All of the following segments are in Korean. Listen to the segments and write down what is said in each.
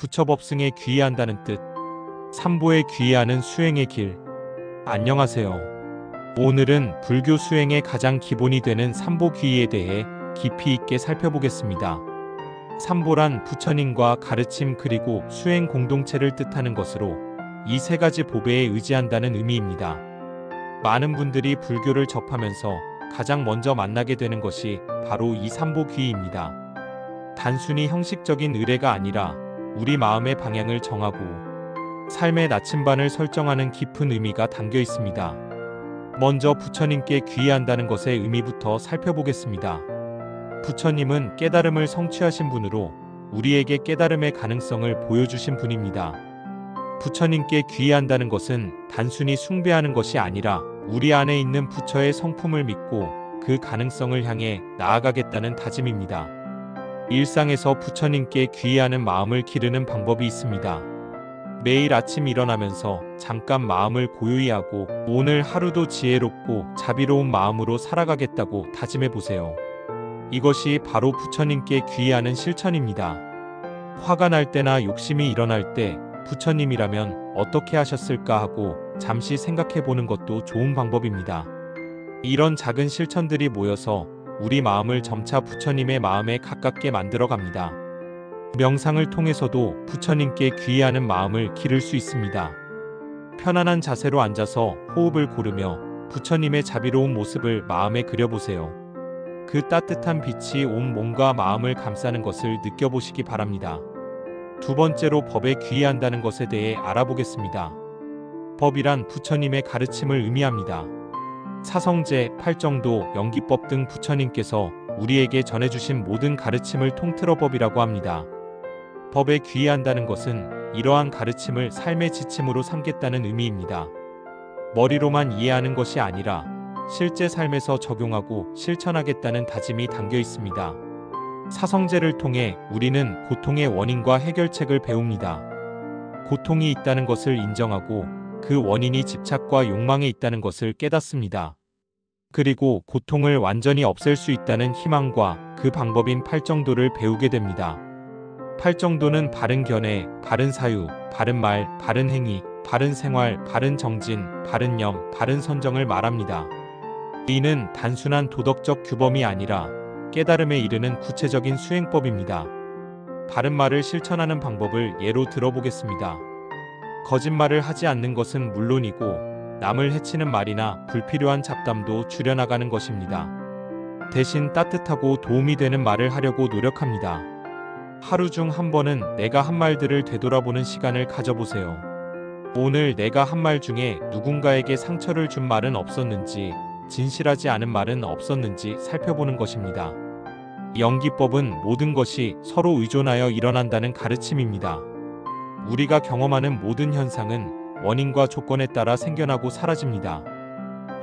부처법승에 귀의한다는 뜻. 삼보에 귀의하는 수행의 길. 안녕하세요. 오늘은 불교 수행의 가장 기본이 되는 삼보 귀의에 대해 깊이 있게 살펴보겠습니다. 삼보란 부처님과 가르침 그리고 수행 공동체를 뜻하는 것으로 이 세 가지 보배에 의지한다는 의미입니다. 많은 분들이 불교를 접하면서 가장 먼저 만나게 되는 것이 바로 이 삼보 귀의입니다. 단순히 형식적인 의례가 아니라 우리 마음의 방향을 정하고 삶의 나침반을 설정하는 깊은 의미가 담겨 있습니다. 먼저 부처님께 귀의한다는 것의 의미부터 살펴보겠습니다. 부처님은 깨달음을 성취하신 분으로 우리에게 깨달음의 가능성을 보여주신 분입니다. 부처님께 귀의한다는 것은 단순히 숭배하는 것이 아니라 우리 안에 있는 부처의 성품을 믿고 그 가능성을 향해 나아가겠다는 다짐입니다. 일상에서 부처님께 귀의하는 마음을 기르는 방법이 있습니다. 매일 아침 일어나면서 잠깐 마음을 고요히 하고 오늘 하루도 지혜롭고 자비로운 마음으로 살아가겠다고 다짐해 보세요. 이것이 바로 부처님께 귀의하는 실천입니다. 화가 날 때나 욕심이 일어날 때 부처님이라면 어떻게 하셨을까 하고 잠시 생각해 보는 것도 좋은 방법입니다. 이런 작은 실천들이 모여서 우리 마음을 점차 부처님의 마음에 가깝게 만들어 갑니다. 명상을 통해서도 부처님께 귀의하는 마음을 기를 수 있습니다. 편안한 자세로 앉아서 호흡을 고르며 부처님의 자비로운 모습을 마음에 그려보세요. 그 따뜻한 빛이 온 몸과 마음을 감싸는 것을 느껴보시기 바랍니다. 두 번째로 법에 귀의한다는 것에 대해 알아보겠습니다. 법이란 부처님의 가르침을 의미합니다. 사성제, 팔정도, 연기법 등 부처님께서 우리에게 전해주신 모든 가르침을 통틀어 법이라고 합니다. 법에 귀의한다는 것은 이러한 가르침을 삶의 지침으로 삼겠다는 의미입니다. 머리로만 이해하는 것이 아니라 실제 삶에서 적용하고 실천하겠다는 다짐이 담겨 있습니다. 사성제를 통해 우리는 고통의 원인과 해결책을 배웁니다. 고통이 있다는 것을 인정하고 그 원인이 집착과 욕망에 있다는 것을 깨닫습니다. 그리고 고통을 완전히 없앨 수 있다는 희망과 그 방법인 팔정도를 배우게 됩니다. 팔정도는 바른 견해, 바른 사유, 바른 말, 바른 행위, 바른 생활, 바른 정진, 바른 념, 바른 선정을 말합니다. 이는 단순한 도덕적 규범이 아니라 깨달음에 이르는 구체적인 수행법입니다. 바른 말을 실천하는 방법을 예로 들어보겠습니다. 거짓말을 하지 않는 것은 물론이고 남을 해치는 말이나 불필요한 잡담도 줄여나가는 것입니다. 대신 따뜻하고 도움이 되는 말을 하려고 노력합니다. 하루 중 한 번은 내가 한 말들을 되돌아보는 시간을 가져보세요. 오늘 내가 한 말 중에 누군가에게 상처를 준 말은 없었는지, 진실하지 않은 말은 없었는지 살펴보는 것입니다. 연기법은 모든 것이 서로 의존하여 일어난다는 가르침입니다. 우리가 경험하는 모든 현상은 원인과 조건에 따라 생겨나고 사라집니다.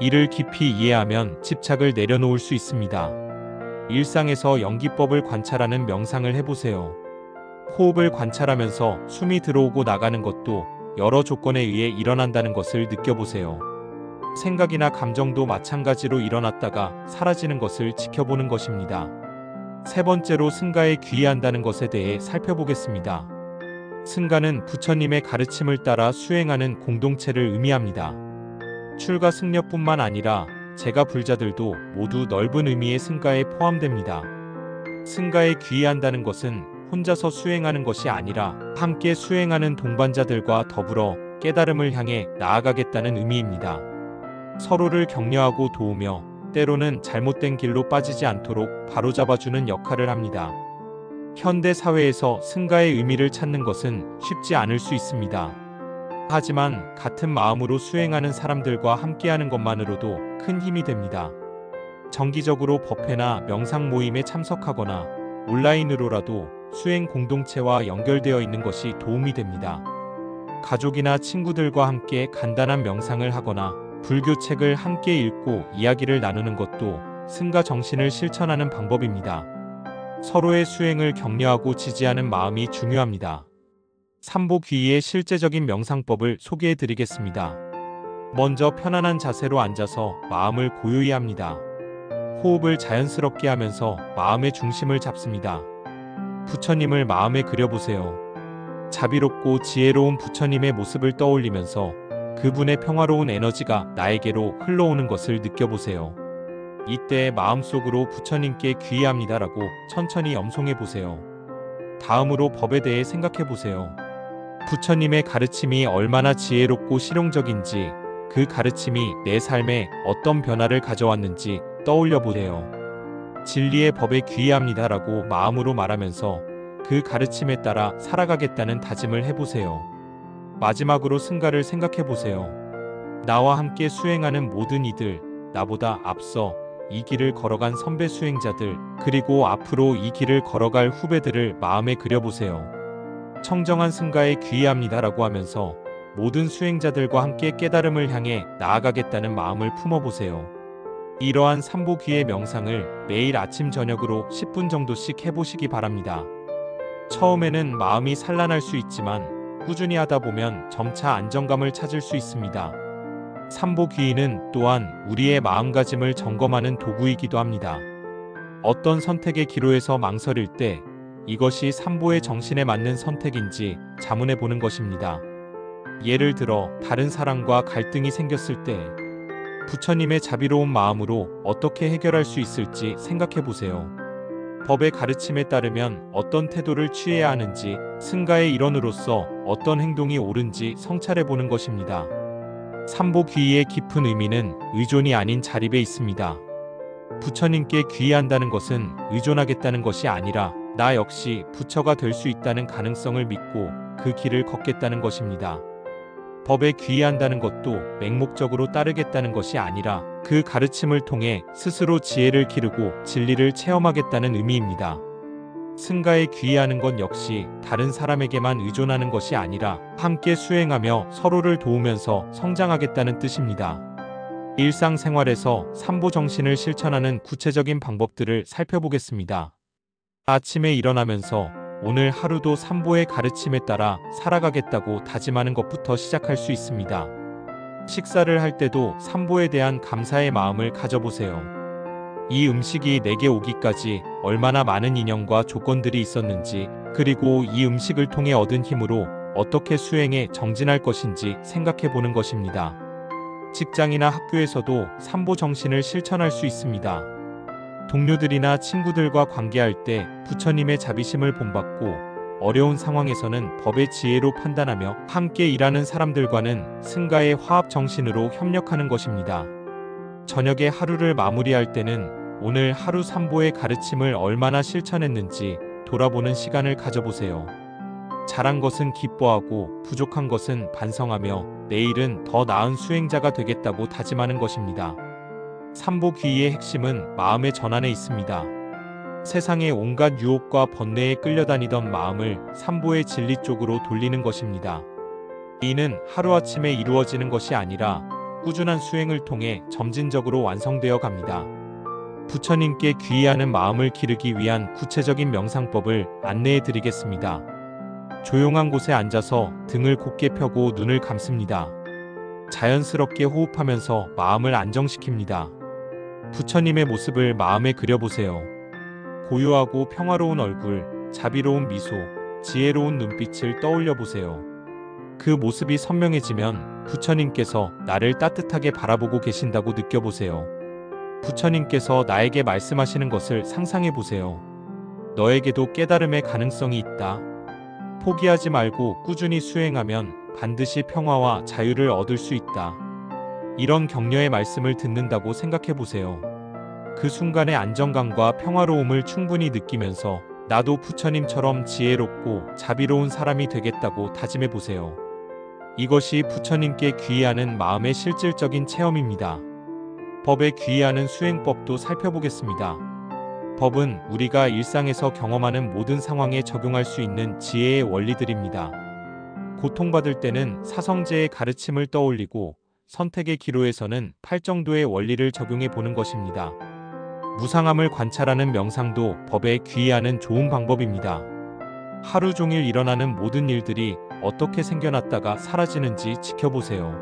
이를 깊이 이해하면 집착을 내려놓을 수 있습니다. 일상에서 연기법을 관찰하는 명상을 해보세요. 호흡을 관찰하면서 숨이 들어오고 나가는 것도 여러 조건에 의해 일어난다는 것을 느껴보세요. 생각이나 감정도 마찬가지로 일어났다가 사라지는 것을 지켜보는 것입니다. 세 번째로 승가에 귀의한다는 것에 대해 살펴보겠습니다. 승가는 부처님의 가르침을 따라 수행하는 공동체를 의미합니다. 출가 승려뿐만 아니라 제가 불자들도 모두 넓은 의미의 승가에 포함됩니다. 승가에 귀의한다는 것은 혼자서 수행하는 것이 아니라 함께 수행하는 동반자들과 더불어 깨달음을 향해 나아가겠다는 의미입니다. 서로를 격려하고 도우며 때로는 잘못된 길로 빠지지 않도록 바로잡아주는 역할을 합니다. 현대 사회에서 승가의 의미를 찾는 것은 쉽지 않을 수 있습니다. 하지만 같은 마음으로 수행하는 사람들과 함께하는 것만으로도 큰 힘이 됩니다. 정기적으로 법회나 명상 모임에 참석하거나 온라인으로라도 수행 공동체와 연결되어 있는 것이 도움이 됩니다. 가족이나 친구들과 함께 간단한 명상을 하거나 불교 책을 함께 읽고 이야기를 나누는 것도 승가 정신을 실천하는 방법입니다. 서로의 수행을 격려하고 지지하는 마음이 중요합니다. 삼보 귀의의 실제적인 명상법을 소개해 드리겠습니다. 먼저 편안한 자세로 앉아서 마음을 고요히 합니다. 호흡을 자연스럽게 하면서 마음의 중심을 잡습니다. 부처님을 마음에 그려보세요. 자비롭고 지혜로운 부처님의 모습을 떠올리면서 그분의 평화로운 에너지가 나에게로 흘러오는 것을 느껴보세요. 이때 마음속으로 부처님께 귀의합니다라고 천천히 엄송해 보세요. 다음으로 법에 대해 생각해 보세요. 부처님의 가르침이 얼마나 지혜롭고 실용적인지, 그 가르침이 내 삶에 어떤 변화를 가져왔는지 떠올려 보세요. 진리의 법에 귀의합니다라고 마음으로 말하면서 그 가르침에 따라 살아가겠다는 다짐을 해보세요. 마지막으로 승가를 생각해 보세요. 나와 함께 수행하는 모든 이들, 나보다 앞서 이 길을 걸어간 선배 수행자들, 그리고 앞으로 이 길을 걸어갈 후배들을 마음에 그려보세요. 청정한 승가에 귀의합니다라고 하면서 모든 수행자들과 함께 깨달음을 향해 나아가겠다는 마음을 품어보세요. 이러한 삼보귀의 명상을 매일 아침 저녁으로 10분 정도씩 해보시기 바랍니다. 처음에는 마음이 산란할 수 있지만 꾸준히 하다 보면 점차 안정감을 찾을 수 있습니다. 삼보귀는 또한 우리의 마음가짐을 점검하는 도구이기도 합니다. 어떤 선택의 기로에서 망설일 때 이것이 삼보의 정신에 맞는 선택인지 자문해 보는 것입니다. 예를 들어 다른 사람과 갈등이 생겼을 때 부처님의 자비로운 마음으로 어떻게 해결할 수 있을지 생각해 보세요. 법의 가르침에 따르면 어떤 태도를 취해야 하는지, 승가의 일원으로서 어떤 행동이 옳은지 성찰해 보는 것입니다. 삼보귀의의 깊은 의미는 의존이 아닌 자립에 있습니다. 부처님께 귀의한다는 것은 의존하겠다는 것이 아니라 나 역시 부처가 될 수 있다는 가능성을 믿고 그 길을 걷겠다는 것입니다. 법에 귀의한다는 것도 맹목적으로 따르겠다는 것이 아니라 그 가르침을 통해 스스로 지혜를 기르고 진리를 체험하겠다는 의미입니다. 승가에 귀의하는 것 역시 다른 사람에게만 의존하는 것이 아니라 함께 수행하며 서로를 도우면서 성장하겠다는 뜻입니다. 일상생활에서 삼보 정신을 실천하는 구체적인 방법들을 살펴보겠습니다. 아침에 일어나면서 오늘 하루도 삼보의 가르침에 따라 살아가겠다고 다짐하는 것부터 시작할 수 있습니다. 식사를 할 때도 삼보에 대한 감사의 마음을 가져보세요. 이 음식이 내게 오기까지 얼마나 많은 인연과 조건들이 있었는지, 그리고 이 음식을 통해 얻은 힘으로 어떻게 수행에 정진할 것인지 생각해 보는 것입니다. 직장이나 학교에서도 삼보 정신을 실천할 수 있습니다. 동료들이나 친구들과 관계할 때 부처님의 자비심을 본받고 어려운 상황에서는 법의 지혜로 판단하며 함께 일하는 사람들과는 승가의 화합 정신으로 협력하는 것입니다. 저녁에 하루를 마무리할 때는 오늘 하루 삼보의 가르침을 얼마나 실천했는지 돌아보는 시간을 가져보세요. 잘한 것은 기뻐하고 부족한 것은 반성하며 내일은 더 나은 수행자가 되겠다고 다짐하는 것입니다. 삼보귀의의 핵심은 마음의 전환에 있습니다. 세상의 온갖 유혹과 번뇌에 끌려다니던 마음을 삼보의 진리 쪽으로 돌리는 것입니다. 이는 하루아침에 이루어지는 것이 아니라 꾸준한 수행을 통해 점진적으로 완성되어 갑니다. 부처님께 귀의하는 마음을 기르기 위한 구체적인 명상법을 안내해 드리겠습니다. 조용한 곳에 앉아서 등을 곧게 펴고 눈을 감습니다. 자연스럽게 호흡하면서 마음을 안정시킵니다. 부처님의 모습을 마음에 그려보세요. 고요하고 평화로운 얼굴, 자비로운 미소, 지혜로운 눈빛을 떠올려 보세요. 그 모습이 선명해지면 부처님께서 나를 따뜻하게 바라보고 계신다고 느껴보세요. 부처님께서 나에게 말씀하시는 것을 상상해 보세요. 너에게도 깨달음의 가능성이 있다. 포기하지 말고 꾸준히 수행하면 반드시 평화와 자유를 얻을 수 있다. 이런 격려의 말씀을 듣는다고 생각해 보세요. 그 순간의 안정감과 평화로움을 충분히 느끼면서 나도 부처님처럼 지혜롭고 자비로운 사람이 되겠다고 다짐해 보세요. 이것이 부처님께 귀의하는 마음의 실질적인 체험입니다. 법에 귀의하는 수행법도 살펴보겠습니다. 법은 우리가 일상에서 경험하는 모든 상황에 적용할 수 있는 지혜의 원리들입니다. 고통받을 때는 사성제의 가르침을 떠올리고 선택의 기로에서는 팔정도의 원리를 적용해 보는 것입니다. 무상함을 관찰하는 명상도 법에 귀의하는 좋은 방법입니다. 하루 종일 일어나는 모든 일들이 어떻게 생겨났다가 사라지는지 지켜보세요.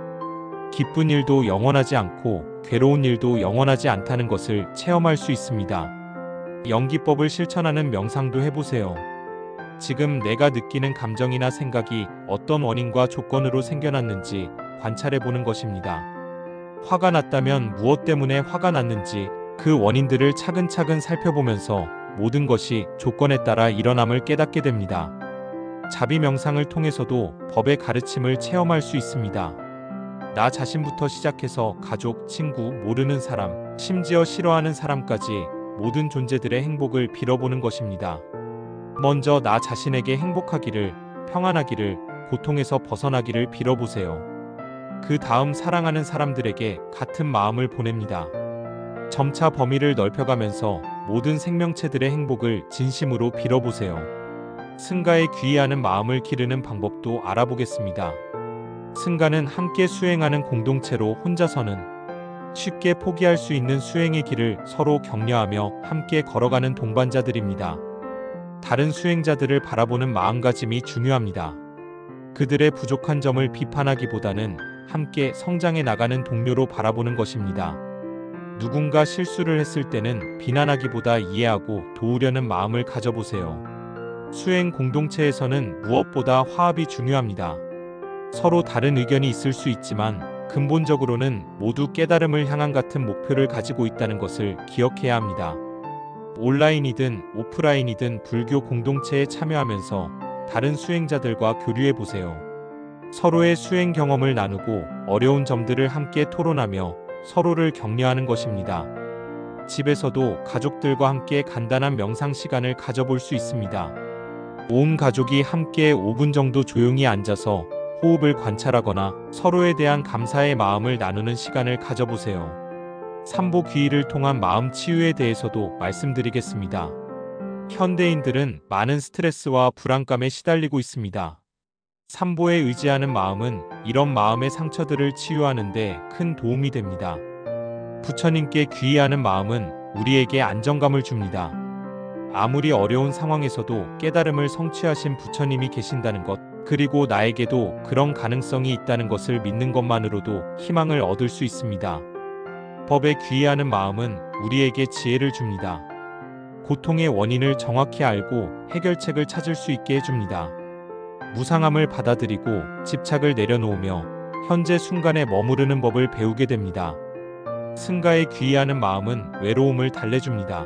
기쁜 일도 영원하지 않고 괴로운 일도 영원하지 않다는 것을 체험할 수 있습니다. 연기법을 실천하는 명상도 해보세요. 지금 내가 느끼는 감정이나 생각이 어떤 원인과 조건으로 생겨났는지 관찰해 보는 것입니다. 화가 났다면 무엇 때문에 화가 났는지 그 원인들을 차근차근 살펴보면서 모든 것이 조건에 따라 일어남을 깨닫게 됩니다. 자비 명상을 통해서도 법의 가르침을 체험할 수 있습니다. 나 자신부터 시작해서 가족, 친구, 모르는 사람, 심지어 싫어하는 사람까지 모든 존재들의 행복을 빌어보는 것입니다. 먼저 나 자신에게 행복하기를, 평안하기를, 고통에서 벗어나기를 빌어보세요. 그 다음 사랑하는 사람들에게 같은 마음을 보냅니다. 점차 범위를 넓혀가면서 모든 생명체들의 행복을 진심으로 빌어보세요. 승가에 귀의하는 마음을 기르는 방법도 알아보겠습니다. 승가는 함께 수행하는 공동체로 혼자서는 쉽게 포기할 수 있는 수행의 길을 서로 격려하며 함께 걸어가는 동반자들입니다. 다른 수행자들을 바라보는 마음가짐이 중요합니다. 그들의 부족한 점을 비판하기보다는 함께 성장해 나가는 동료로 바라보는 것입니다. 누군가 실수를 했을 때는 비난하기보다 이해하고 도우려는 마음을 가져보세요. 수행 공동체에서는 무엇보다 화합이 중요합니다. 서로 다른 의견이 있을 수 있지만 근본적으로는 모두 깨달음을 향한 같은 목표를 가지고 있다는 것을 기억해야 합니다. 온라인이든 오프라인이든 불교 공동체에 참여하면서 다른 수행자들과 교류해 보세요. 서로의 수행 경험을 나누고 어려운 점들을 함께 토론하며 서로를 격려하는 것입니다. 집에서도 가족들과 함께 간단한 명상 시간을 가져볼 수 있습니다. 온 가족이 함께 5분 정도 조용히 앉아서 호흡을 관찰하거나 서로에 대한 감사의 마음을 나누는 시간을 가져보세요. 삼보귀의를 통한 마음 치유에 대해서도 말씀드리겠습니다. 현대인들은 많은 스트레스와 불안감에 시달리고 있습니다. 삼보에 의지하는 마음은 이런 마음의 상처들을 치유하는 데 큰 도움이 됩니다. 부처님께 귀의하는 마음은 우리에게 안정감을 줍니다. 아무리 어려운 상황에서도 깨달음을 성취하신 부처님이 계신다는 것, 그리고 나에게도 그런 가능성이 있다는 것을 믿는 것만으로도 희망을 얻을 수 있습니다. 법에 귀의하는 마음은 우리에게 지혜를 줍니다. 고통의 원인을 정확히 알고 해결책을 찾을 수 있게 해줍니다. 무상함을 받아들이고 집착을 내려놓으며 현재 순간에 머무르는 법을 배우게 됩니다. 승가에 귀의하는 마음은 외로움을 달래줍니다.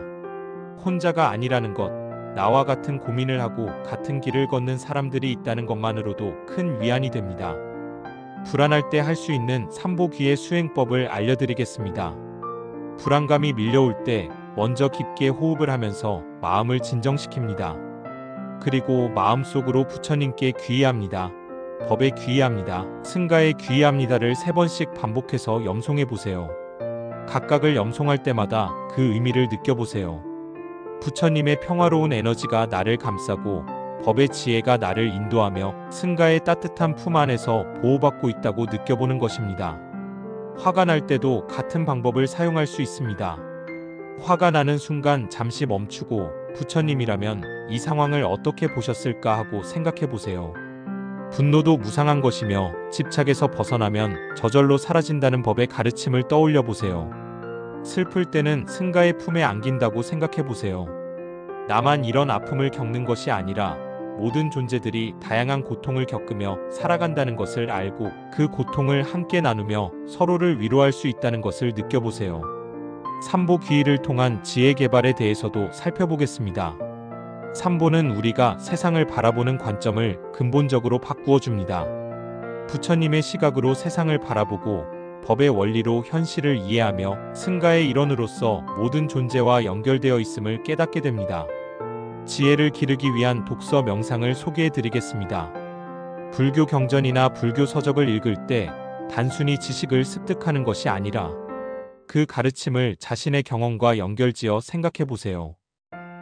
혼자가 아니라는 것, 나와 같은 고민을 하고 같은 길을 걷는 사람들이 있다는 것만으로도 큰 위안이 됩니다. 불안할 때 할 수 있는 삼보귀의 수행법을 알려드리겠습니다. 불안감이 밀려올 때 먼저 깊게 호흡을 하면서 마음을 진정시킵니다. 그리고 마음속으로 부처님께 귀의합니다. 법에 귀의합니다. 승가에 귀의합니다를 3번씩 반복해서 염송해 보세요. 각각을 염송할 때마다 그 의미를 느껴보세요. 부처님의 평화로운 에너지가 나를 감싸고 법의 지혜가 나를 인도하며 승가의 따뜻한 품 안에서 보호받고 있다고 느껴보는 것입니다. 화가 날 때도 같은 방법을 사용할 수 있습니다. 화가 나는 순간 잠시 멈추고 부처님이라면 이 상황을 어떻게 보셨을까 하고 생각해 보세요. 분노도 무상한 것이며 집착에서 벗어나면 저절로 사라진다는 법의 가르침을 떠올려 보세요. 슬플 때는 승가의 품에 안긴다고 생각해 보세요. 나만 이런 아픔을 겪는 것이 아니라 모든 존재들이 다양한 고통을 겪으며 살아간다는 것을 알고 그 고통을 함께 나누며 서로를 위로할 수 있다는 것을 느껴보세요. 삼보귀의를 통한 지혜 개발에 대해서도 살펴보겠습니다. 삼보는 우리가 세상을 바라보는 관점을 근본적으로 바꾸어 줍니다. 부처님의 시각으로 세상을 바라보고 법의 원리로 현실을 이해하며 승가의 일원으로서 모든 존재와 연결되어 있음을 깨닫게 됩니다. 지혜를 기르기 위한 독서 명상을 소개해 드리겠습니다. 불교 경전이나 불교 서적을 읽을 때 단순히 지식을 습득하는 것이 아니라 그 가르침을 자신의 경험과 연결지어 생각해 보세요.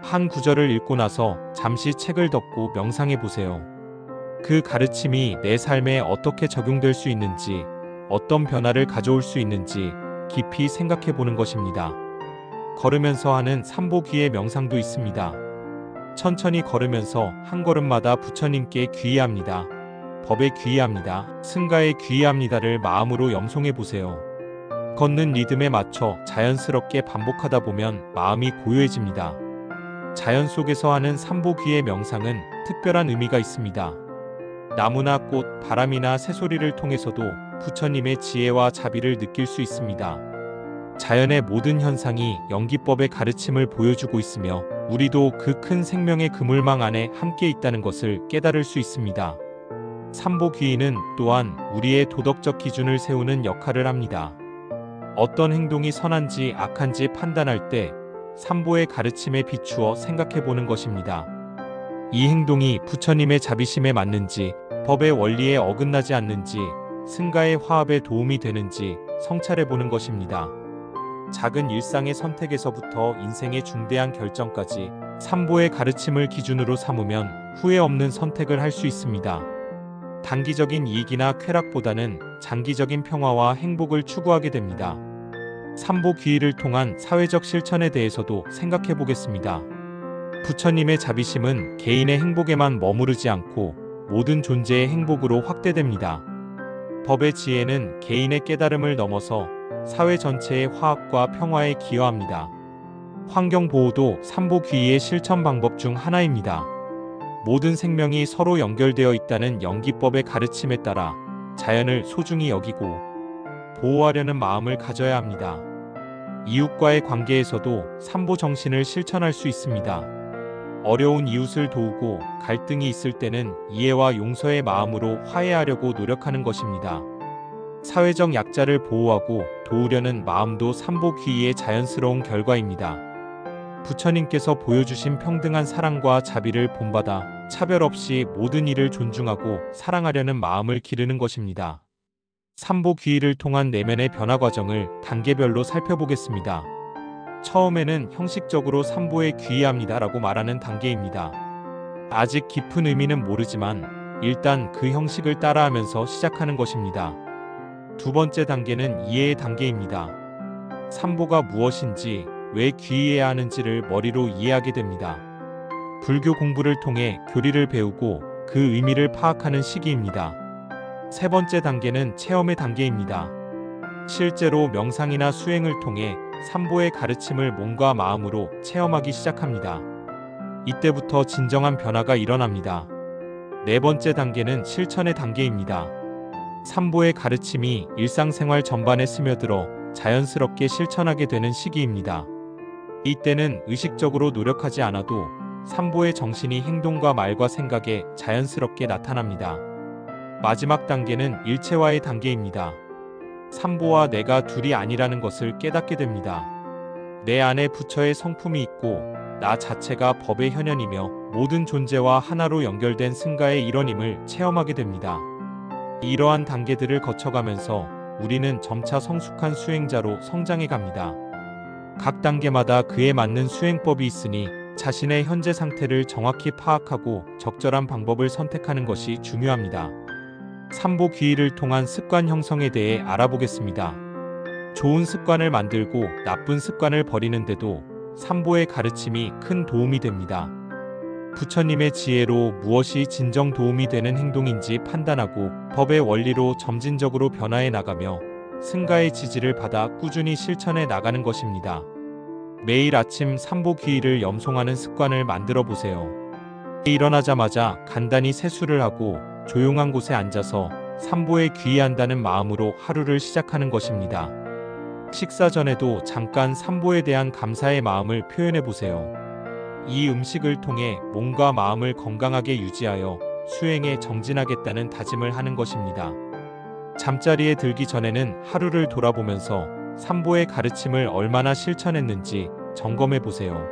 한 구절을 읽고 나서 잠시 책을 덮고 명상해 보세요. 그 가르침이 내 삶에 어떻게 적용될 수 있는지, 어떤 변화를 가져올 수 있는지 깊이 생각해 보는 것입니다. 걸으면서 하는 삼보귀의 명상도 있습니다. 천천히 걸으면서 한 걸음마다 부처님께 귀의합니다. 법에 귀의합니다. 승가에 귀의합니다를 마음으로 염송해 보세요. 걷는 리듬에 맞춰 자연스럽게 반복하다 보면 마음이 고요해집니다. 자연 속에서 하는 삼보귀의 명상은 특별한 의미가 있습니다. 나무나 꽃, 바람이나 새소리를 통해서도 부처님의 지혜와 자비를 느낄 수 있습니다. 자연의 모든 현상이 연기법의 가르침을 보여주고 있으며 우리도 그 큰 생명의 그물망 안에 함께 있다는 것을 깨달을 수 있습니다. 삼보귀는 또한 우리의 도덕적 기준을 세우는 역할을 합니다. 어떤 행동이 선한지 악한지 판단할 때 삼보의 가르침에 비추어 생각해 보는 것입니다. 이 행동이 부처님의 자비심에 맞는지, 법의 원리에 어긋나지 않는지, 승가의 화합에 도움이 되는지 성찰해 보는 것입니다. 작은 일상의 선택에서부터 인생의 중대한 결정까지 삼보의 가르침을 기준으로 삼으면 후회 없는 선택을 할 수 있습니다. 단기적인 이익이나 쾌락보다는 장기적인 평화와 행복을 추구하게 됩니다. 삼보귀의를 통한 사회적 실천에 대해서도 생각해 보겠습니다. 부처님의 자비심은 개인의 행복에만 머무르지 않고 모든 존재의 행복으로 확대됩니다. 법의 지혜는 개인의 깨달음을 넘어서 사회 전체의 화합과 평화에 기여합니다. 환경보호도 삼보귀의의 실천 방법 중 하나입니다. 모든 생명이 서로 연결되어 있다는 연기법의 가르침에 따라 자연을 소중히 여기고 보호하려는 마음을 가져야 합니다. 이웃과의 관계에서도 삼보 정신을 실천할 수 있습니다. 어려운 이웃을 도우고 갈등이 있을 때는 이해와 용서의 마음으로 화해하려고 노력하는 것입니다. 사회적 약자를 보호하고 도우려는 마음도 삼보귀의의 자연스러운 결과입니다. 부처님께서 보여주신 평등한 사랑과 자비를 본받아 차별 없이 모든 이를 존중하고 사랑하려는 마음을 기르는 것입니다. 삼보귀의를 통한 내면의 변화 과정을 단계별로 살펴보겠습니다. 처음에는 형식적으로 삼보에 귀의합니다라고 말하는 단계입니다. 아직 깊은 의미는 모르지만 일단 그 형식을 따라하면서 시작하는 것입니다. 두 번째 단계는 이해의 단계입니다. 삼보가 무엇인지, 왜 귀의해야 하는지를 머리로 이해하게 됩니다. 불교 공부를 통해 교리를 배우고 그 의미를 파악하는 시기입니다. 세 번째 단계는 체험의 단계입니다. 실제로 명상이나 수행을 통해 삼보의 가르침을 몸과 마음으로 체험하기 시작합니다. 이때부터 진정한 변화가 일어납니다. 네 번째 단계는 실천의 단계입니다. 삼보의 가르침이 일상생활 전반에 스며들어 자연스럽게 실천하게 되는 시기입니다. 이때는 의식적으로 노력하지 않아도 삼보의 정신이 행동과 말과 생각에 자연스럽게 나타납니다. 마지막 단계는 일체화의 단계입니다. 삼보와 내가 둘이 아니라는 것을 깨닫게 됩니다. 내 안에 부처의 성품이 있고 나 자체가 법의 현현이며 모든 존재와 하나로 연결된 승가의 일원임을 체험하게 됩니다. 이러한 단계들을 거쳐가면서 우리는 점차 성숙한 수행자로 성장해 갑니다. 각 단계마다 그에 맞는 수행법이 있으니 자신의 현재 상태를 정확히 파악하고 적절한 방법을 선택하는 것이 중요합니다. 삼보귀의를 통한 습관 형성에 대해 알아보겠습니다. 좋은 습관을 만들고 나쁜 습관을 버리는데도 삼보의 가르침이 큰 도움이 됩니다. 부처님의 지혜로 무엇이 진정 도움이 되는 행동인지 판단하고 법의 원리로 점진적으로 변화해 나가며 승가의 지지를 받아 꾸준히 실천해 나가는 것입니다. 매일 아침 삼보귀의를 염송하는 습관을 만들어 보세요. 일어나자마자 간단히 세수를 하고 조용한 곳에 앉아서 삼보에 귀의한다는 마음으로 하루를 시작하는 것입니다. 식사 전에도 잠깐 삼보에 대한 감사의 마음을 표현해 보세요. 이 음식을 통해 몸과 마음을 건강하게 유지하여 수행에 정진하겠다는 다짐을 하는 것입니다. 잠자리에 들기 전에는 하루를 돌아보면서 삼보의 가르침을 얼마나 실천했는지 점검해 보세요.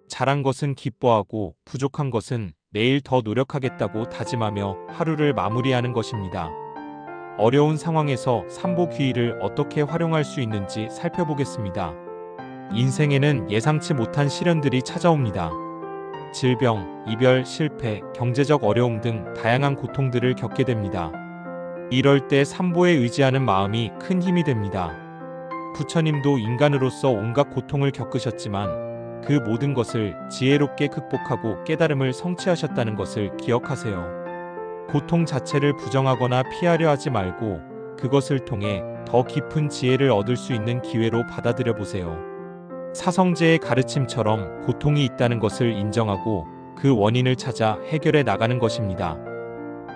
잘한 것은 기뻐하고 부족한 것은 내일 더 노력하겠다고 다짐하며 하루를 마무리하는 것입니다. 어려운 상황에서 삼보귀의를 어떻게 활용할 수 있는지 살펴보겠습니다. 인생에는 예상치 못한 시련들이 찾아옵니다. 질병, 이별, 실패, 경제적 어려움 등 다양한 고통들을 겪게 됩니다. 이럴 때 삼보에 의지하는 마음이 큰 힘이 됩니다. 부처님도 인간으로서 온갖 고통을 겪으셨지만 그 모든 것을 지혜롭게 극복하고 깨달음을 성취하셨다는 것을 기억하세요. 고통 자체를 부정하거나 피하려 하지 말고 그것을 통해 더 깊은 지혜를 얻을 수 있는 기회로 받아들여 보세요. 사성제의 가르침처럼 고통이 있다는 것을 인정하고 그 원인을 찾아 해결해 나가는 것입니다.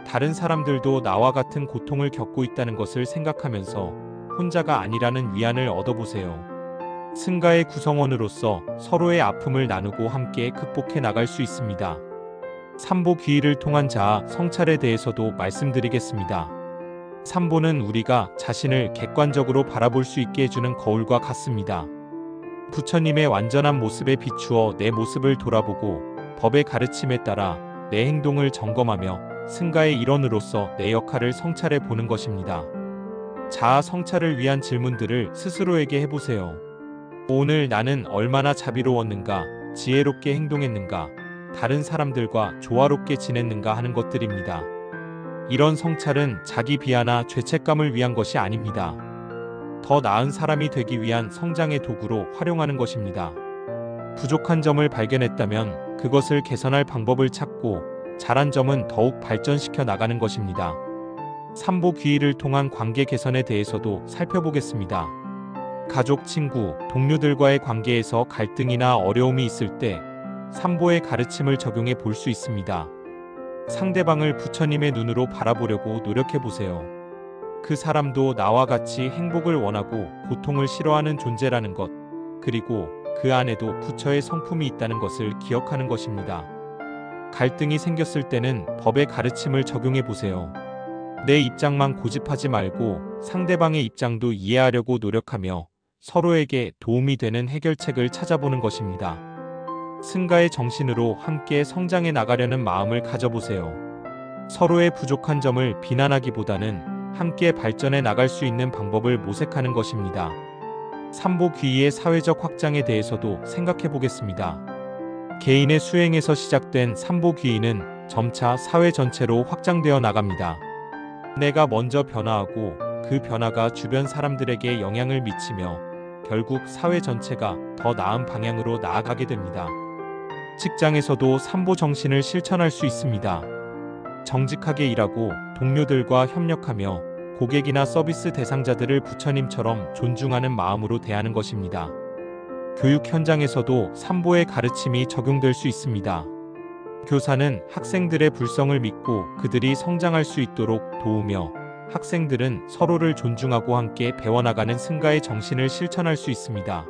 다른 사람들도 나와 같은 고통을 겪고 있다는 것을 생각하면서 혼자가 아니라는 위안을 얻어보세요. 승가의 구성원으로서 서로의 아픔을 나누고 함께 극복해 나갈 수 있습니다. 삼보귀의를 통한 자아 성찰에 대해서도 말씀드리겠습니다. 삼보는 우리가 자신을 객관적으로 바라볼 수 있게 해주는 거울과 같습니다. 부처님의 완전한 모습에 비추어 내 모습을 돌아보고 법의 가르침에 따라 내 행동을 점검하며 승가의 일원으로서 내 역할을 성찰해 보는 것입니다. 자아 성찰을 위한 질문들을 스스로에게 해보세요. 오늘 나는 얼마나 자비로웠는가, 지혜롭게 행동했는가, 다른 사람들과 조화롭게 지냈는가 하는 것들입니다. 이런 성찰은 자기 비하나 죄책감을 위한 것이 아닙니다. 더 나은 사람이 되기 위한 성장의 도구로 활용하는 것입니다. 부족한 점을 발견했다면 그것을 개선할 방법을 찾고 잘한 점은 더욱 발전시켜 나가는 것입니다. 삼보귀의를 통한 관계 개선에 대해서도 살펴보겠습니다. 가족, 친구, 동료들과의 관계에서 갈등이나 어려움이 있을 때 삼보의 가르침을 적용해 볼 수 있습니다. 상대방을 부처님의 눈으로 바라보려고 노력해 보세요. 그 사람도 나와 같이 행복을 원하고 고통을 싫어하는 존재라는 것, 그리고 그 안에도 부처의 성품이 있다는 것을 기억하는 것입니다. 갈등이 생겼을 때는 법의 가르침을 적용해 보세요. 내 입장만 고집하지 말고 상대방의 입장도 이해하려고 노력하며 서로에게 도움이 되는 해결책을 찾아보는 것입니다. 승가의 정신으로 함께 성장해 나가려는 마음을 가져보세요. 서로의 부족한 점을 비난하기보다는 함께 발전해 나갈 수 있는 방법을 모색하는 것입니다. 삼보귀의의 사회적 확장에 대해서도 생각해 보겠습니다. 개인의 수행에서 시작된 삼보귀의는 점차 사회 전체로 확장되어 나갑니다. 내가 먼저 변화하고 그 변화가 주변 사람들에게 영향을 미치며 결국 사회 전체가 더 나은 방향으로 나아가게 됩니다. 직장에서도 삼보 정신을 실천할 수 있습니다. 정직하게 일하고 동료들과 협력하며 고객이나 서비스 대상자들을 부처님처럼 존중하는 마음으로 대하는 것입니다. 교육 현장에서도 삼보의 가르침이 적용될 수 있습니다. 교사는 학생들의 불성을 믿고 그들이 성장할 수 있도록 도우며 학생들은 서로를 존중하고 함께 배워나가는 승가의 정신을 실천할 수 있습니다.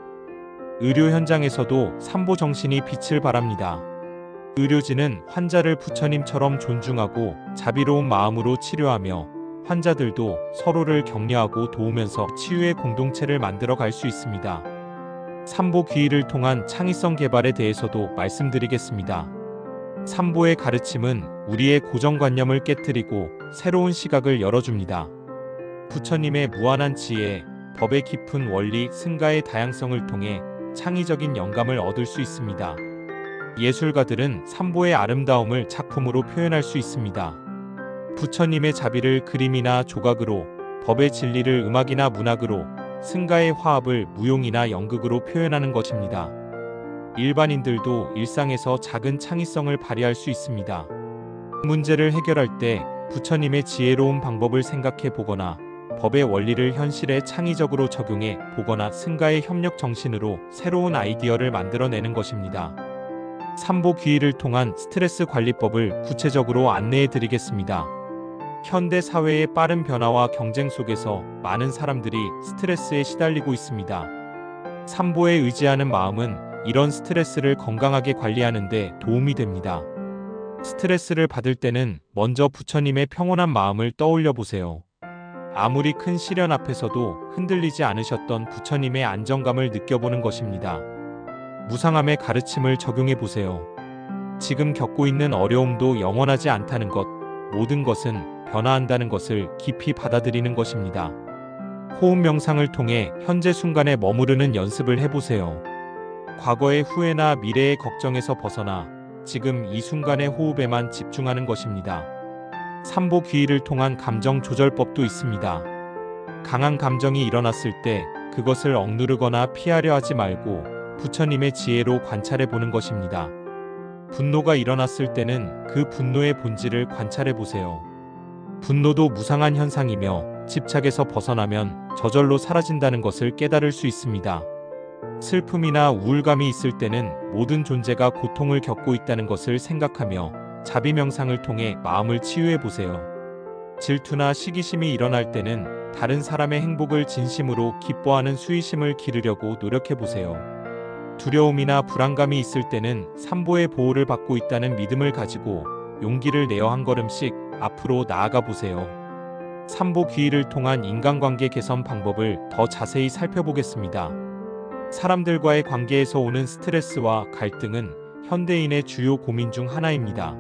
의료 현장에서도 삼보 정신이 빛을 발합니다. 의료진은 환자를 부처님처럼 존중하고 자비로운 마음으로 치료하며 환자들도 서로를 격려하고 도우면서 치유의 공동체를 만들어 갈 수 있습니다. 삼보귀의를 통한 창의성 개발에 대해서도 말씀드리겠습니다. 삼보의 가르침은 우리의 고정관념을 깨뜨리고 새로운 시각을 열어줍니다. 부처님의 무한한 지혜, 법의 깊은 원리, 승가의 다양성을 통해 창의적인 영감을 얻을 수 있습니다. 예술가들은 삼보의 아름다움을 작품으로 표현할 수 있습니다. 부처님의 자비를 그림이나 조각으로, 법의 진리를 음악이나 문학으로, 승가의 화합을 무용이나 연극으로 표현하는 것입니다. 일반인들도 일상에서 작은 창의성을 발휘할 수 있습니다. 문제를 해결할 때 부처님의 지혜로운 방법을 생각해 보거나 법의 원리를 현실에 창의적으로 적용해 보거나 승가의 협력 정신으로 새로운 아이디어를 만들어내는 것입니다. 삼보귀의를 통한 스트레스 관리법을 구체적으로 안내해 드리겠습니다. 현대 사회의 빠른 변화와 경쟁 속에서 많은 사람들이 스트레스에 시달리고 있습니다. 삼보에 의지하는 마음은 이런 스트레스를 건강하게 관리하는 데 도움이 됩니다. 스트레스를 받을 때는 먼저 부처님의 평온한 마음을 떠올려 보세요. 아무리 큰 시련 앞에서도 흔들리지 않으셨던 부처님의 안정감을 느껴보는 것입니다. 무상함의 가르침을 적용해 보세요. 지금 겪고 있는 어려움도 영원하지 않다는 것, 모든 것은 변화한다는 것을 깊이 받아들이는 것입니다. 호흡 명상을 통해 현재 순간에 머무르는 연습을 해보세요. 과거의 후회나 미래의 걱정에서 벗어나 지금 이 순간의 호흡에만 집중하는 것입니다. 삼보귀의를 통한 감정 조절법도 있습니다. 강한 감정이 일어났을 때 그것을 억누르거나 피하려 하지 말고 부처님의 지혜로 관찰해 보는 것입니다. 분노가 일어났을 때는 그 분노의 본질을 관찰해 보세요. 분노도 무상한 현상이며 집착에서 벗어나면 저절로 사라진다는 것을 깨달을 수 있습니다. 슬픔이나 우울감이 있을 때는 모든 존재가 고통을 겪고 있다는 것을 생각하며 자비 명상을 통해 마음을 치유해 보세요. 질투나 시기심이 일어날 때는 다른 사람의 행복을 진심으로 기뻐하는 수의심을 기르려고 노력해 보세요. 두려움이나 불안감이 있을 때는 삼보의 보호를 받고 있다는 믿음을 가지고 용기를 내어 한 걸음씩 앞으로 나아가 보세요. 삼보 귀의를 통한 인간관계 개선 방법을 더 자세히 살펴보겠습니다. 사람들과의 관계에서 오는 스트레스와 갈등은 현대인의 주요 고민 중 하나입니다.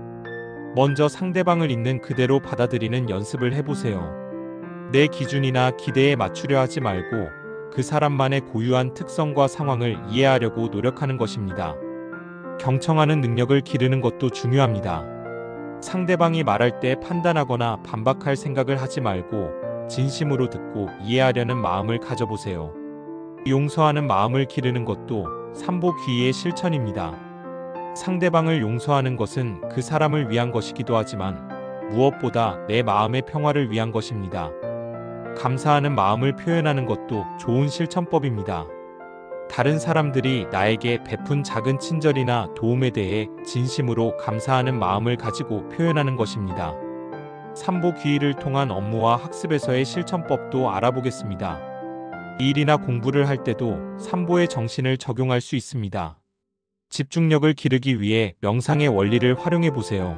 먼저 상대방을 있는 그대로 받아들이는 연습을 해보세요. 내 기준이나 기대에 맞추려 하지 말고 그 사람만의 고유한 특성과 상황을 이해하려고 노력하는 것입니다. 경청하는 능력을 기르는 것도 중요합니다. 상대방이 말할 때 판단하거나 반박할 생각을 하지 말고 진심으로 듣고 이해하려는 마음을 가져보세요. 용서하는 마음을 기르는 것도 삼보 귀의의 실천입니다. 상대방을 용서하는 것은 그 사람을 위한 것이기도 하지만 무엇보다 내 마음의 평화를 위한 것입니다. 감사하는 마음을 표현하는 것도 좋은 실천법입니다. 다른 사람들이 나에게 베푼 작은 친절이나 도움에 대해 진심으로 감사하는 마음을 가지고 표현하는 것입니다. 삼보 귀의를 통한 업무와 학습에서의 실천법도 알아보겠습니다. 일이나 공부를 할 때도 삼보의 정신을 적용할 수 있습니다. 집중력을 기르기 위해 명상의 원리를 활용해 보세요.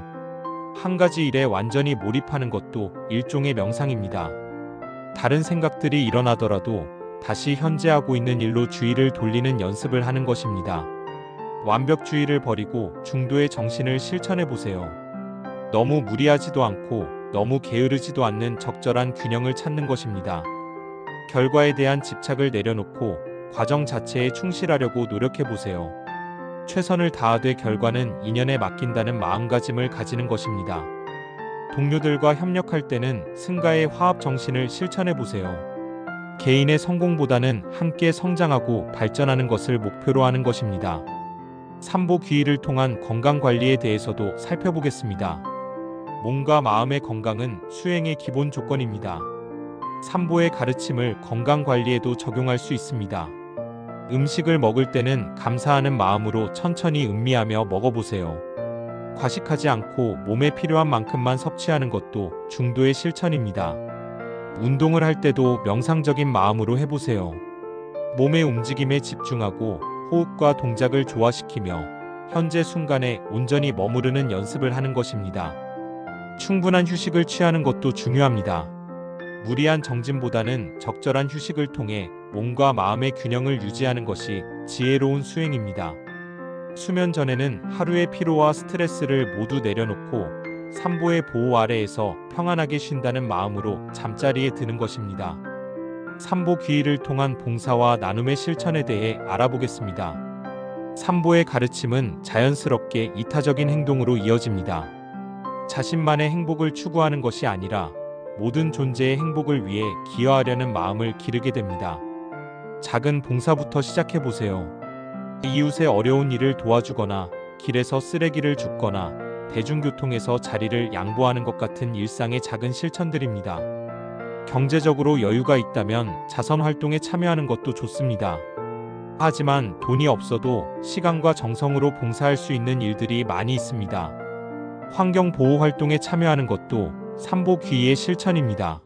한 가지 일에 완전히 몰입하는 것도 일종의 명상입니다. 다른 생각들이 일어나더라도 다시 현재 하고 있는 일로 주의를 돌리는 연습을 하는 것입니다. 완벽주의를 버리고 중도의 정신을 실천해 보세요. 너무 무리하지도 않고 너무 게으르지도 않는 적절한 균형을 찾는 것입니다. 결과에 대한 집착을 내려놓고 과정 자체에 충실하려고 노력해 보세요. 최선을 다하되 결과는 인연에 맡긴다는 마음가짐을 가지는 것입니다. 동료들과 협력할 때는 승가의 화합 정신을 실천해 보세요. 개인의 성공보다는 함께 성장하고 발전하는 것을 목표로 하는 것입니다. 삼보 귀의를 통한 건강 관리에 대해서도 살펴보겠습니다. 몸과 마음의 건강은 수행의 기본 조건입니다. 삼보의 가르침을 건강 관리에도 적용할 수 있습니다. 음식을 먹을 때는 감사하는 마음으로 천천히 음미하며 먹어보세요. 과식하지 않고 몸에 필요한 만큼만 섭취하는 것도 중도의 실천입니다. 운동을 할 때도 명상적인 마음으로 해보세요. 몸의 움직임에 집중하고 호흡과 동작을 조화시키며 현재 순간에 온전히 머무르는 연습을 하는 것입니다. 충분한 휴식을 취하는 것도 중요합니다. 무리한 정진보다는 적절한 휴식을 통해 몸과 마음의 균형을 유지하는 것이 지혜로운 수행입니다. 수면 전에는 하루의 피로와 스트레스를 모두 내려놓고 삼보의 보호 아래에서 평안하게 쉰다는 마음으로 잠자리에 드는 것입니다. 삼보 귀의를 통한 봉사와 나눔의 실천에 대해 알아보겠습니다. 삼보의 가르침은 자연스럽게 이타적인 행동으로 이어집니다. 자신만의 행복을 추구하는 것이 아니라 모든 존재의 행복을 위해 기여하려는 마음을 기르게 됩니다. 작은 봉사부터 시작해보세요. 이웃의 어려운 일을 도와주거나 길에서 쓰레기를 줍거나 대중교통에서 자리를 양보하는 것 같은 일상의 작은 실천들입니다. 경제적으로 여유가 있다면 자선활동에 참여하는 것도 좋습니다. 하지만 돈이 없어도 시간과 정성으로 봉사할 수 있는 일들이 많이 있습니다. 환경보호활동에 참여하는 것도 삼보 귀의의 실천입니다.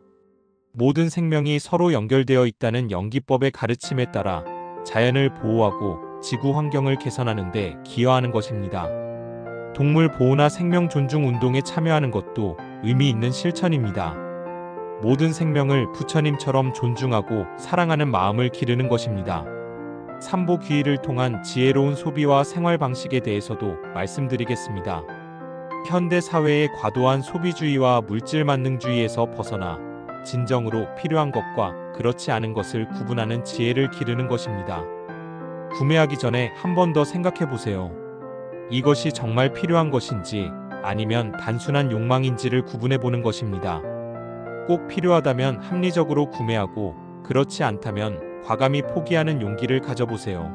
모든 생명이 서로 연결되어 있다는 연기법의 가르침에 따라 자연을 보호하고 지구 환경을 개선하는 데 기여하는 것입니다. 동물 보호나 생명 존중 운동에 참여하는 것도 의미 있는 실천입니다. 모든 생명을 부처님처럼 존중하고 사랑하는 마음을 기르는 것입니다. 삼보 귀의를 통한 지혜로운 소비와 생활 방식에 대해서도 말씀드리겠습니다. 현대 사회의 과도한 소비주의와 물질 만능주의에서 벗어나 진정으로 필요한 것과 그렇지 않은 것을 구분하는 지혜를 기르는 것입니다. 구매하기 전에 한 번 더 생각해 보세요. 이것이 정말 필요한 것인지 아니면 단순한 욕망인지를 구분해 보는 것입니다. 꼭 필요하다면 합리적으로 구매하고 그렇지 않다면 과감히 포기하는 용기를 가져보세요.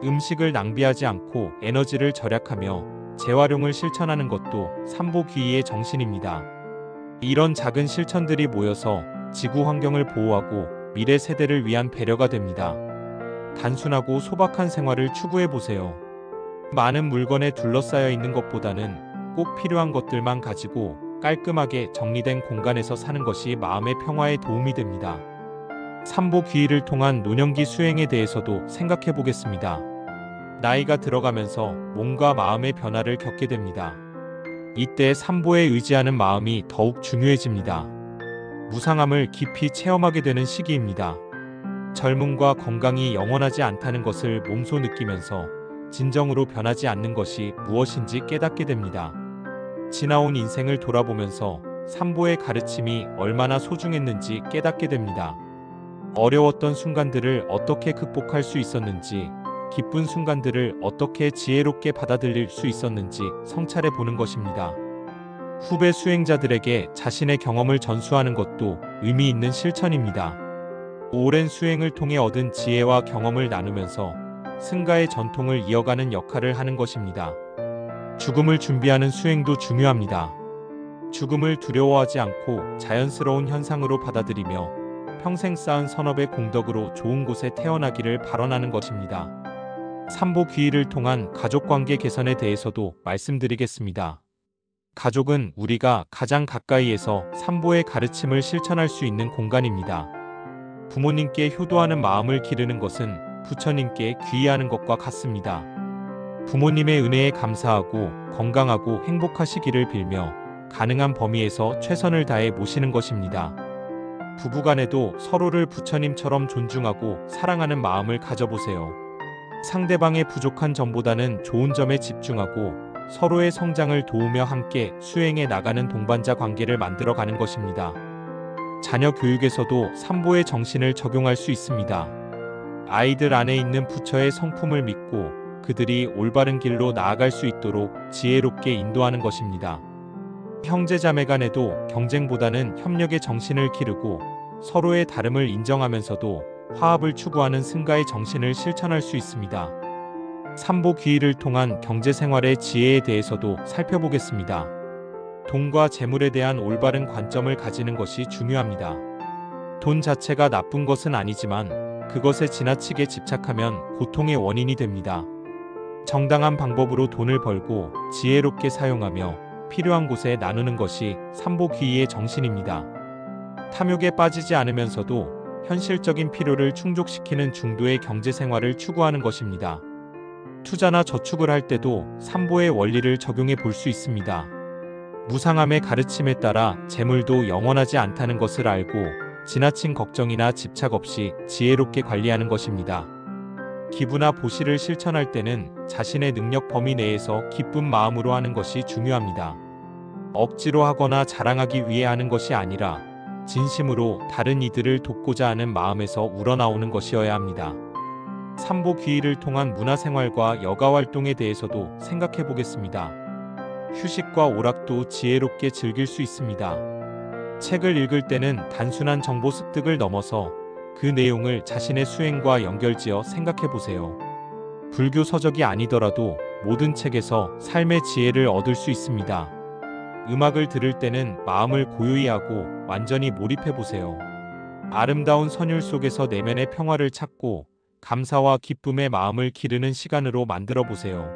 음식을 낭비하지 않고 에너지를 절약하며 재활용을 실천하는 것도 삼보 귀의의 정신입니다. 이런 작은 실천들이 모여서 지구 환경을 보호하고 미래 세대를 위한 배려가 됩니다. 단순하고 소박한 생활을 추구해 보세요. 많은 물건에 둘러싸여 있는 것보다는 꼭 필요한 것들만 가지고 깔끔하게 정리된 공간에서 사는 것이 마음의 평화에 도움이 됩니다. 삼보귀의를 통한 노년기 수행에 대해서도 생각해 보겠습니다. 나이가 들어가면서 몸과 마음의 변화를 겪게 됩니다. 이때 삼보에 의지하는 마음이 더욱 중요해집니다. 무상함을 깊이 체험하게 되는 시기입니다. 젊음과 건강이 영원하지 않다는 것을 몸소 느끼면서 진정으로 변하지 않는 것이 무엇인지 깨닫게 됩니다. 지나온 인생을 돌아보면서 삼보의 가르침이 얼마나 소중했는지 깨닫게 됩니다. 어려웠던 순간들을 어떻게 극복할 수 있었는지, 기쁜 순간들을 어떻게 지혜롭게 받아들일 수 있었는지 성찰해 보는 것입니다. 후배 수행자들에게 자신의 경험을 전수하는 것도 의미 있는 실천입니다. 오랜 수행을 통해 얻은 지혜와 경험을 나누면서 승가의 전통을 이어가는 역할을 하는 것입니다. 죽음을 준비하는 수행도 중요합니다. 죽음을 두려워하지 않고 자연스러운 현상으로 받아들이며 평생 쌓은 선업의 공덕으로 좋은 곳에 태어나기를 발언하는 것입니다. 삼보귀의를 통한 가족관계 개선에 대해서도 말씀드리겠습니다. 가족은 우리가 가장 가까이에서 삼보의 가르침을 실천할 수 있는 공간입니다. 부모님께 효도하는 마음을 기르는 것은 부처님께 귀의하는 것과 같습니다. 부모님의 은혜에 감사하고 건강하고 행복하시기를 빌며 가능한 범위에서 최선을 다해 모시는 것입니다. 부부간에도 서로를 부처님처럼 존중하고 사랑하는 마음을 가져보세요. 상대방의 부족한 점보다는 좋은 점에 집중하고 서로의 성장을 도우며 함께 수행해 나가는 동반자 관계를 만들어가는 것입니다. 자녀 교육에서도 삼보의 정신을 적용할 수 있습니다. 아이들 안에 있는 부처의 성품을 믿고 그들이 올바른 길로 나아갈 수 있도록 지혜롭게 인도하는 것입니다. 형제자매 간에도 경쟁보다는 협력의 정신을 기르고 서로의 다름을 인정하면서도 화합을 추구하는 승가의 정신을 실천할 수 있습니다. 삼보귀의를 통한 경제생활의 지혜에 대해서도 살펴보겠습니다. 돈과 재물에 대한 올바른 관점을 가지는 것이 중요합니다. 돈 자체가 나쁜 것은 아니지만 그것에 지나치게 집착하면 고통의 원인이 됩니다. 정당한 방법으로 돈을 벌고 지혜롭게 사용하며 필요한 곳에 나누는 것이 삼보귀의의 정신입니다. 탐욕에 빠지지 않으면서도 현실적인 필요를 충족시키는 중도의 경제생활을 추구하는 것입니다. 투자나 저축을 할 때도 삼보의 원리를 적용해 볼 수 있습니다. 무상함의 가르침에 따라 재물도 영원하지 않다는 것을 알고 지나친 걱정이나 집착 없이 지혜롭게 관리하는 것입니다. 기부나 보시를 실천할 때는 자신의 능력 범위 내에서 기쁜 마음으로 하는 것이 중요합니다. 억지로 하거나 자랑하기 위해 하는 것이 아니라 진심으로 다른 이들을 돕고자 하는 마음에서 우러나오는 것이어야 합니다. 삼보귀의를 통한 문화생활과 여가활동에 대해서도 생각해 보겠습니다. 휴식과 오락도 지혜롭게 즐길 수 있습니다. 책을 읽을 때는 단순한 정보 습득을 넘어서 그 내용을 자신의 수행과 연결지어 생각해 보세요. 불교 서적이 아니더라도 모든 책에서 삶의 지혜를 얻을 수 있습니다. 음악을 들을 때는 마음을 고요히 하고 완전히 몰입해 보세요. 아름다운 선율 속에서 내면의 평화를 찾고 감사와 기쁨의 마음을 기르는 시간으로 만들어 보세요.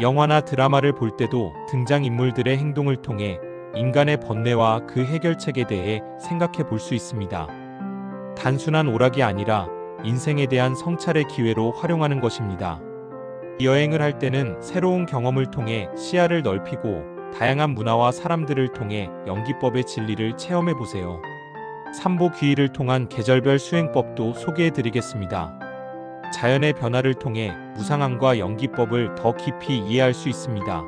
영화나 드라마를 볼 때도 등장인물들의 행동을 통해 인간의 번뇌와 그 해결책에 대해 생각해 볼 수 있습니다. 단순한 오락이 아니라 인생에 대한 성찰의 기회로 활용하는 것입니다. 여행을 할 때는 새로운 경험을 통해 시야를 넓히고 다양한 문화와 사람들을 통해 연기법의 진리를 체험해 보세요. 삼보귀의를 통한 계절별 수행법도 소개해 드리겠습니다. 자연의 변화를 통해 무상함과 연기법을 더 깊이 이해할 수 있습니다.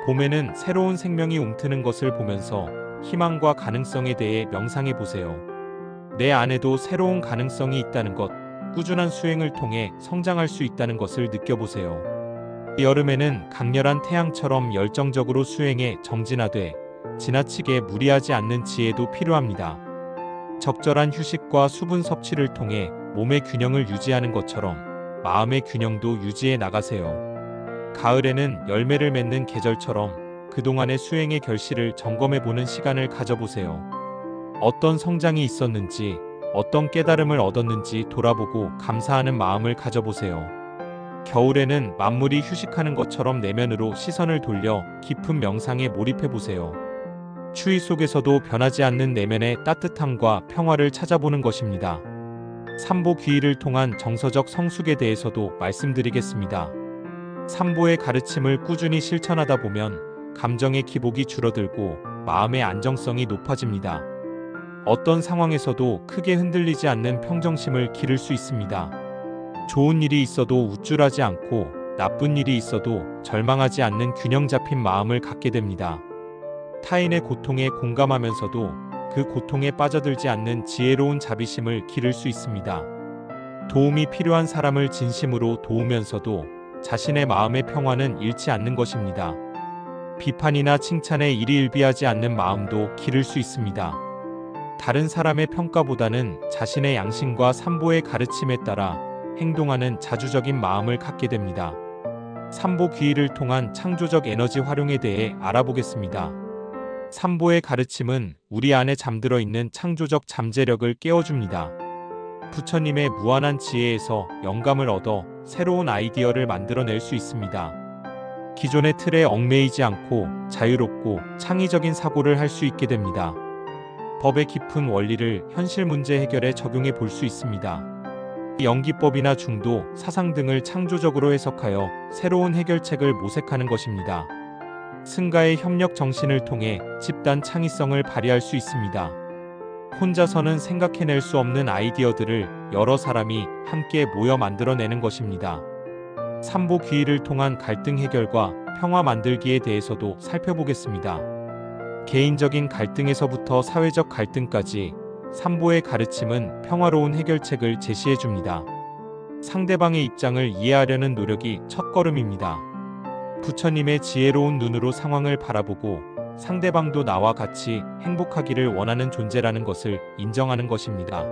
봄에는 새로운 생명이 움트는 것을 보면서 희망과 가능성에 대해 명상해 보세요. 내 안에도 새로운 가능성이 있다는 것, 꾸준한 수행을 통해 성장할 수 있다는 것을 느껴보세요. 여름에는 강렬한 태양처럼 열정적으로 수행해 정진하되 지나치게 무리하지 않는 지혜도 필요합니다. 적절한 휴식과 수분 섭취를 통해 몸의 균형을 유지하는 것처럼 마음의 균형도 유지해 나가세요. 가을에는 열매를 맺는 계절처럼 그동안의 수행의 결실을 점검해 보는 시간을 가져보세요. 어떤 성장이 있었는지, 어떤 깨달음을 얻었는지 돌아보고 감사하는 마음을 가져보세요. 겨울에는 만물이 휴식하는 것처럼 내면으로 시선을 돌려 깊은 명상에 몰입해보세요. 추위 속에서도 변하지 않는 내면의 따뜻함과 평화를 찾아보는 것입니다. 삼보귀의를 통한 정서적 성숙에 대해서도 말씀드리겠습니다. 삼보의 가르침을 꾸준히 실천하다 보면 감정의 기복이 줄어들고 마음의 안정성이 높아집니다. 어떤 상황에서도 크게 흔들리지 않는 평정심을 기를 수 있습니다. 좋은 일이 있어도 우쭐하지 않고 나쁜 일이 있어도 절망하지 않는 균형 잡힌 마음을 갖게 됩니다. 타인의 고통에 공감하면서도 그 고통에 빠져들지 않는 지혜로운 자비심을 기를 수 있습니다. 도움이 필요한 사람을 진심으로 도우면서도 자신의 마음의 평화는 잃지 않는 것입니다. 비판이나 칭찬에 일희일비하지 않는 마음도 기를 수 있습니다. 다른 사람의 평가보다는 자신의 양심과 삼보의 가르침에 따라 행동하는 자주적인 마음을 갖게 됩니다. 삼보귀의를 통한 창조적 에너지 활용에 대해 알아보겠습니다. 삼보의 가르침은 우리 안에 잠들어 있는 창조적 잠재력을 깨워줍니다. 부처님의 무한한 지혜에서 영감을 얻어 새로운 아이디어를 만들어낼 수 있습니다. 기존의 틀에 얽매이지 않고 자유롭고 창의적인 사고를 할 수 있게 됩니다. 법의 깊은 원리를 현실 문제 해결에 적용해 볼 수 있습니다. 연기법이나 중도, 사상 등을 창조적으로 해석하여 새로운 해결책을 모색하는 것입니다. 승가의 협력 정신을 통해 집단 창의성을 발휘할 수 있습니다. 혼자서는 생각해낼 수 없는 아이디어들을 여러 사람이 함께 모여 만들어내는 것입니다. 삼보귀의를 통한 갈등 해결과 평화 만들기에 대해서도 살펴보겠습니다. 개인적인 갈등에서부터 사회적 갈등까지 삼보의 가르침은 평화로운 해결책을 제시해 줍니다. 상대방의 입장을 이해하려는 노력이 첫걸음입니다. 부처님의 지혜로운 눈으로 상황을 바라보고 상대방도 나와 같이 행복하기를 원하는 존재라는 것을 인정하는 것입니다.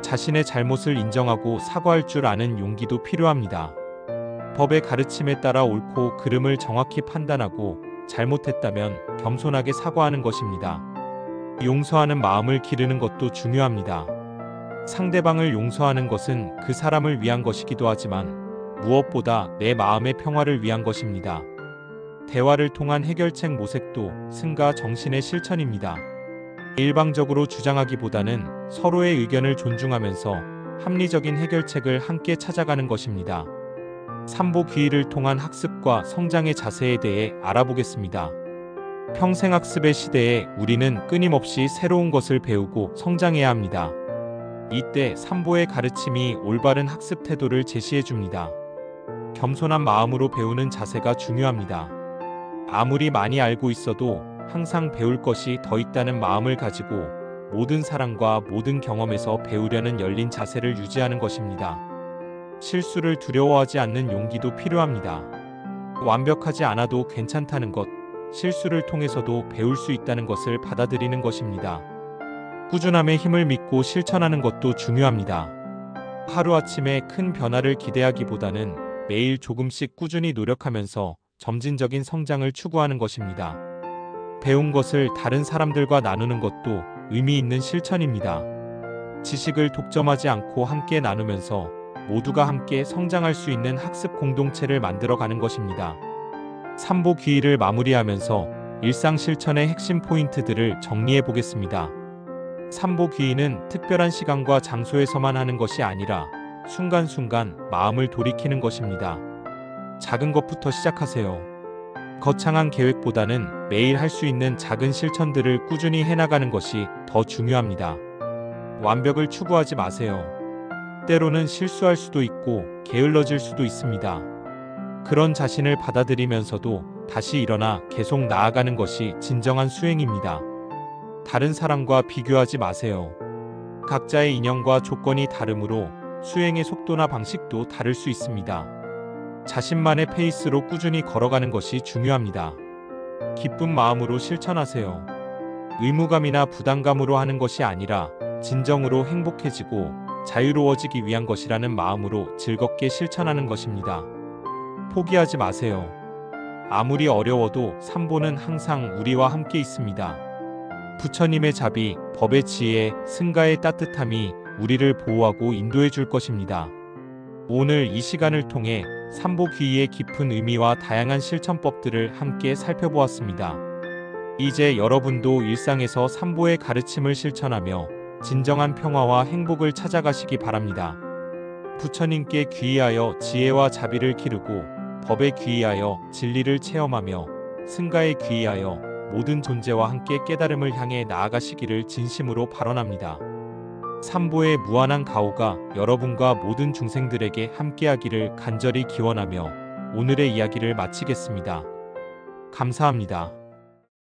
자신의 잘못을 인정하고 사과할 줄 아는 용기도 필요합니다. 법의 가르침에 따라 옳고 그름을 정확히 판단하고 잘못했다면 겸손하게 사과하는 것입니다. 용서하는 마음을 기르는 것도 중요합니다. 상대방을 용서하는 것은 그 사람을 위한 것이기도 하지만 무엇보다 내 마음의 평화를 위한 것입니다. 대화를 통한 해결책 모색도 승가 정신의 실천입니다. 일방적으로 주장하기보다는 서로의 의견을 존중하면서 합리적인 해결책을 함께 찾아가는 것입니다. 삼보귀의를 통한 학습과 성장의 자세에 대해 알아보겠습니다. 평생학습의 시대에 우리는 끊임없이 새로운 것을 배우고 성장해야 합니다. 이때 삼보의 가르침이 올바른 학습 태도를 제시해 줍니다. 겸손한 마음으로 배우는 자세가 중요합니다. 아무리 많이 알고 있어도 항상 배울 것이 더 있다는 마음을 가지고 모든 사람과 모든 경험에서 배우려는 열린 자세를 유지하는 것입니다. 실수를 두려워하지 않는 용기도 필요합니다. 완벽하지 않아도 괜찮다는 것, 실수를 통해서도 배울 수 있다는 것을 받아들이는 것입니다. 꾸준함의 힘을 믿고 실천하는 것도 중요합니다. 하루아침에 큰 변화를 기대하기보다는 매일 조금씩 꾸준히 노력하면서 점진적인 성장을 추구하는 것입니다. 배운 것을 다른 사람들과 나누는 것도 의미 있는 실천입니다. 지식을 독점하지 않고 함께 나누면서 모두가 함께 성장할 수 있는 학습 공동체를 만들어가는 것입니다. 삼보귀의를 마무리하면서 일상 실천의 핵심 포인트들을 정리해 보겠습니다. 삼보귀의는 특별한 시간과 장소에서만 하는 것이 아니라 순간순간 마음을 돌이키는 것입니다. 작은 것부터 시작하세요. 거창한 계획보다는 매일 할 수 있는 작은 실천들을 꾸준히 해나가는 것이 더 중요합니다. 완벽을 추구하지 마세요. 때로는 실수할 수도 있고 게을러질 수도 있습니다. 그런 자신을 받아들이면서도 다시 일어나 계속 나아가는 것이 진정한 수행입니다. 다른 사람과 비교하지 마세요. 각자의 인연과 조건이 다르므로 수행의 속도나 방식도 다를 수 있습니다. 자신만의 페이스로 꾸준히 걸어가는 것이 중요합니다. 기쁜 마음으로 실천하세요. 의무감이나 부담감으로 하는 것이 아니라 진정으로 행복해지고 자유로워지기 위한 것이라는 마음으로 즐겁게 실천하는 것입니다. 포기하지 마세요. 아무리 어려워도 삼보는 항상 우리와 함께 있습니다. 부처님의 자비, 법의 지혜, 승가의 따뜻함이 우리를 보호하고 인도해 줄 것입니다. 오늘 이 시간을 통해 삼보귀의의 깊은 의미와 다양한 실천법들을 함께 살펴보았습니다. 이제 여러분도 일상에서 삼보의 가르침을 실천하며 진정한 평화와 행복을 찾아가시기 바랍니다. 부처님께 귀의하여 지혜와 자비를 기르고 법에 귀의하여 진리를 체험하며 승가에 귀의하여 모든 존재와 함께 깨달음을 향해 나아가시기를 진심으로 발언합니다. 삼보의 무한한 가호가 여러분과 모든 중생들에게 함께하기를 간절히 기원하며 오늘의 이야기를 마치겠습니다. 감사합니다.